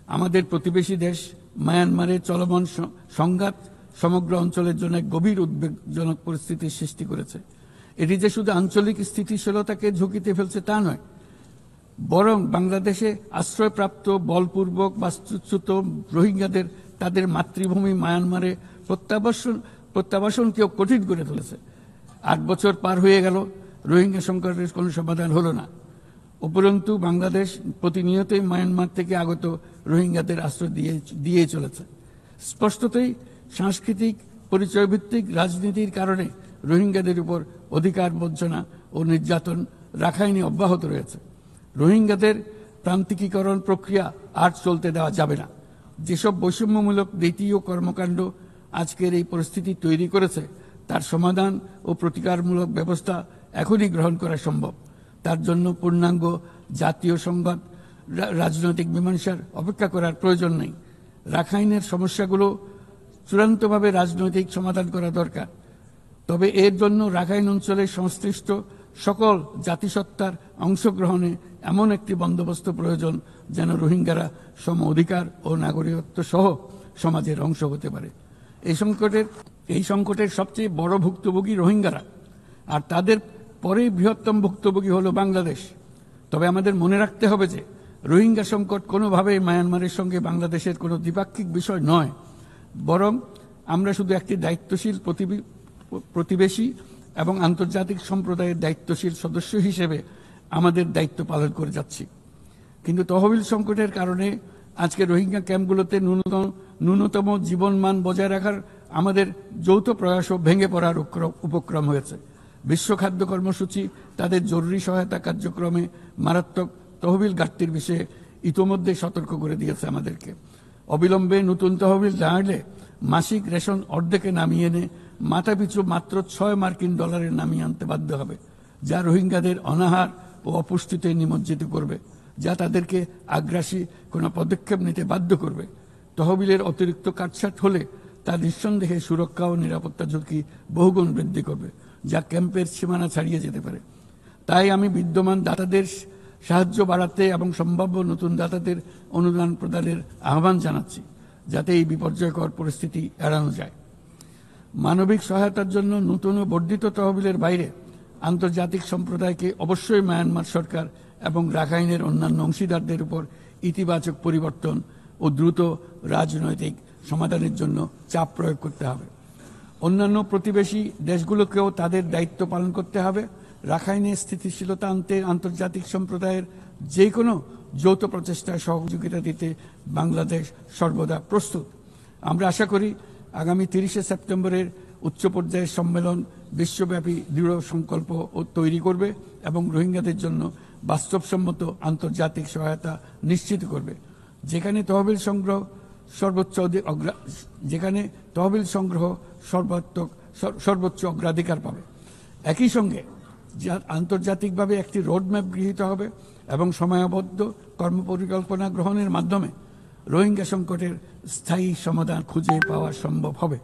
আমাদের প্রতিবেশী দেশ মায়ানমারে চলমান সংঘাত সমগ্র অঞ্চলের জন্য গভীর উদ্বেগজনক পরিস্থিতির সৃষ্টি করেছে। এটি যে শুধু আঞ্চলিক স্থিতিশীলতাকে ঝুঁকিতে ফেলছে তা নয়, বরং বাংলাদেশে আশ্রয়প্রাপ্ত বলপূর্বক বাস্তুচ্যুত রোহিঙ্গাদের তাদের মাতৃভূমি মায়ানমারে প্রত্যাবাসনকেও কঠিন করে তুলেছে। 8 বছর পার হয়ে গেল, রোহিঙ্গা সংকটের কোনো সমাধান হলো না। উপরন্তু বাংলাদেশ প্রতিনিয়তই মায়ানমার থেকে আগত রোহিঙ্গাদের আশ্রয় দিয়ে চলেছে। স্পষ্টতই সাংস্কৃতিক পরিচয়ভিত্তিক রাজনীতির কারণে রোহিঙ্গাদের উপর অধিকার বঞ্চনা ও নির্যাতন রাখাইনে অব্যাহত রয়েছে। রোহিঙ্গাদের প্রান্তিকীকরণ প্রক্রিয়া আর চলতে দেওয়া যাবে না। যেসব বৈষম্যমূলক নীতি ও কর্মকাণ্ড আজকের এই পরিস্থিতি তৈরি করেছে, তার সমাধান ও প্রতিকারমূলক ব্যবস্থা এখনই গ্রহণ করা সম্ভব। তার জন্য পূর্ণাঙ্গ জাতীয় সংঘাত রাজনৈতিক মীমাংসার অপেক্ষা করার প্রয়োজন নেই। রাখাইনের সমস্যাগুলো চূড়ান্তভাবে রাজনৈতিক সমাধান করা দরকার। তবে এর জন্য রাখাইন অঞ্চলের সংশ্লিষ্ট সকল জাতিসত্তার অংশগ্রহণে এমন একটি বন্দোবস্ত প্রয়োজন যেন রোহিঙ্গারা সম অধিকার ও নাগরিকত্ব সহ সমাজের অংশ হতে পারে। এই সংকটের সবচেয়ে বড় ভুক্তভোগী রোহিঙ্গারা, আর তাদের পরে বৃহত্তম ভুক্তভোগী হলো বাংলাদেশ। তবে আমাদের মনে রাখতে হবে যে রোহিঙ্গা সংকট কোনোভাবেই মায়ানমারের সঙ্গে বাংলাদেশের কোনো দ্বিপাক্ষিক বিষয় নয়, বরং আমরা শুধু একটি দায়িত্বশীল প্রতিবেশী এবং আন্তর্জাতিক সম্প্রদায়ের দায়িত্বশীল সদস্য হিসেবে আমাদের দায়িত্ব পালন করে যাচ্ছি। কিন্তু তহবিল সংকটের কারণে আজকে রোহিঙ্গা ক্যাম্পগুলোতে ন্যূনতম জীবনমান বজায় রাখার আমাদের যৌথ প্রয়াসও ভেঙে পড়ার উপক্রম হয়েছে। বিশ্ব খাদ্য কর্মসূচি তাদের জরুরি সহায়তা কার্যক্রমে মারাত্মক তহবিল ঘাটতির বিষয়ে ইতোমধ্যে সতর্ক করে দিয়েছে আমাদেরকে। অবিলম্বে নতুন তহবিল না এলে মাসিক রেশন অর্ধেকে নামিয়ে এনে মাথাপিছু মাত্র $6 নামিয়ে আনতে বাধ্য হবে, যা রোহিঙ্গাদের অনাহার ও অপুষ্টিতে নিমজ্জিত করবে, যা তাদেরকে আগ্রাসী কোনো পদক্ষেপ নিতে বাধ্য করবে। তহবিলের অতিরিক্ত কাটছাট হলে তা নিঃসন্দেহে সুরক্ষা ও নিরাপত্তা ঝুঁকি বহুগুণ বৃদ্ধি করবে, যা ক্যাম্পের সীমানা ছাড়িয়ে যেতে পারে। তাই আমি বিদ্যমান দাতাদের সাহায্য বাড়াতে এবং সম্ভাব্য নতুন দাতাদের অনুদান প্রদানের আহ্বান জানাচ্ছি, যাতে এই বিপর্যয়কর পরিস্থিতি এড়ানো যায়। মানবিক সহায়তার জন্য নতুন ও বর্ধিত তহবিলের বাইরে আন্তর্জাতিক সম্প্রদায়কে অবশ্যই মায়ানমার সরকার এবং রাখাইনের অন্যান্য অংশীদারদের উপর ইতিবাচক পরিবর্তন ও দ্রুত রাজনৈতিক সমাধানের জন্য চাপ প্রয়োগ করতে হবে। অন্যান্য প্রতিবেশী দেশগুলোকেও তাদের দায়িত্ব পালন করতে হবে। রাখাইনে স্থিতিশীলতা আনতে আন্তর্জাতিক সম্প্রদায়ের যে কোনো যৌথ প্রচেষ্টায় সহযোগিতা দিতে বাংলাদেশ সর্বদা প্রস্তুত। আমরা আশা করি আগামী 30 সেপ্টেম্বরের উচ্চ পর্যায়ের সম্মেলন বিশ্বব্যাপী দৃঢ় সংকল্প তৈরি করবে এবং রোহিঙ্গাদের জন্য বাস্তবসম্মত আন্তর্জাতিক সহায়তা নিশ্চিত করবে, যেখানে তহবিল সংগ্রহ সর্বোচ্চ অগ্রাধিকার পাবে। একই সঙ্গে আন্তর্জাতিকভাবে একটি রোডম্যাপ গৃহীত হবে এবং সময়াবদ্ধ কর্মপরিকল্পনা গ্রহণের মাধ্যমে রোহিঙ্গা সংকটের স্থায়ী সমাধান খুঁজে পাওয়া সম্ভব হবে।